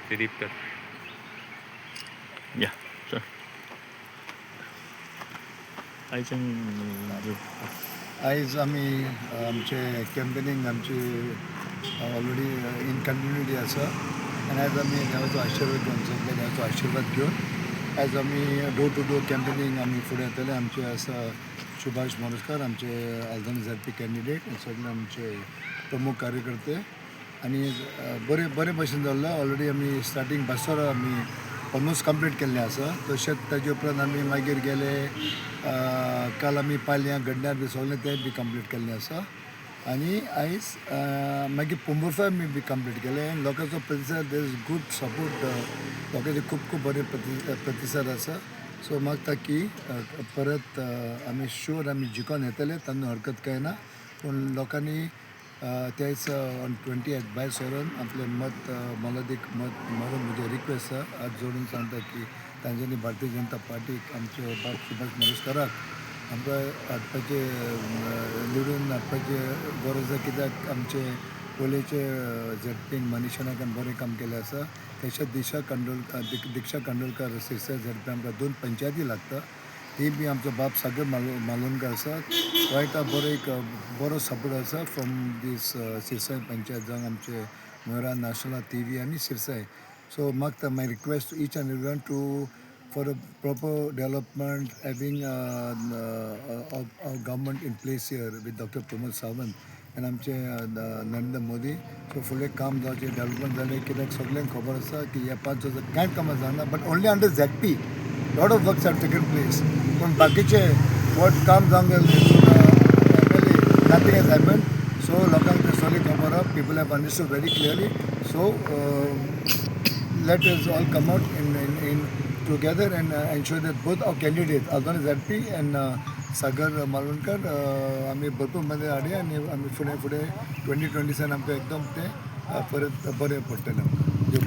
फिलिपकर या सर आयज आमी आमचे कॅम्पेनींग आमची ऑलरेडी इन कंटिन्युटी आसा आनी आयज आमी देवाचो आशिर्वाद घेवन सगळे देवाचो आशिर्वाद घेवन आयज आमी डोर टू डोर कॅम्पेनींग आमी फुडें येतले. आमचे आसा सुभाष मोरजकार, आमचे आल्दोना झेडपी कॅन्डिडेट, सगळे आमचे प्रमुख कार्यकर्ते आनी बरे भशेन जाल्लो. ऑलरेडी आमी स्टार्टींग बासोरा आमी ऑलमोस्ट कंप्लीट केल्लें आसा. तशेंच ताजे उपरांत आमी मागीर गेले काल आमी पालयां गड्ड्यार बी सगळें तें बी कंप्लीट केल्लें आसा. आनी आयज मागीर पोंबुर्फा बी कंप्लीट केलें. लोकांचो प्रतिसाद देर इज गूड सपोर्ट, लोकांचे खूब बरे प्रतिसाद आसा. सो मागता की परत आमी श्युअर आमी जिखोन येतले, तातूंत हरकत कांय ना. पूण लोकांनी त्याच ऑन 20 भायर सरून आपलें मत मोलादीक मत मारून म्हजे रिक्वेस्ट आसा. हात जोडून सांगता की तांच्यांनी भारतीय जनता पार्टीक आमचे सुभाष मोरजकाराक आमकां हाडपाचे निवडून हाडपाचे गरज आसा. कित्याक आमचे पयलींचे झेडपीन मनीषा नायकान बरें काम केलें आसा. तशेंच दिक्षा कांदोळकर सिरसा झेडपी आमकां 2 पंचायती लागता. ती बी आमचो बाप सागर मालवणकर आसा. वायटा बरो सपोर्ट आसा फ्रॉम दीस सिरसाय पंचायत जावं आमचे मोरा नॅशनल TV आनी सिरसाय. सो मागता my request to each and everyone to for a proper development having government in place here with doctor Pramod Sawant आनी आमचे नरेंद्र मोदी. सो फुडें काम जावचें, डेवलपमेंट जालें. कित्याक सगळ्यांक खबर आसा की ह्या 5 वर्सां कांय कामां जायना, but only under ZP lot of works have taken place. पूण बाकीचे वॉट काम जावंक गेले नथिंग हॅज हॅपन. सो लोकांक तें सगळें खबर आहा. People have understood very clearly. So let us all come out in together and ensure that both our candidates, Aldona ZP and Sagar Malwankar, आमी भरपूर मध्ये हाडया आनी आमी फुडें 2027 आमकां एकदम तें परत बरें पडटलें.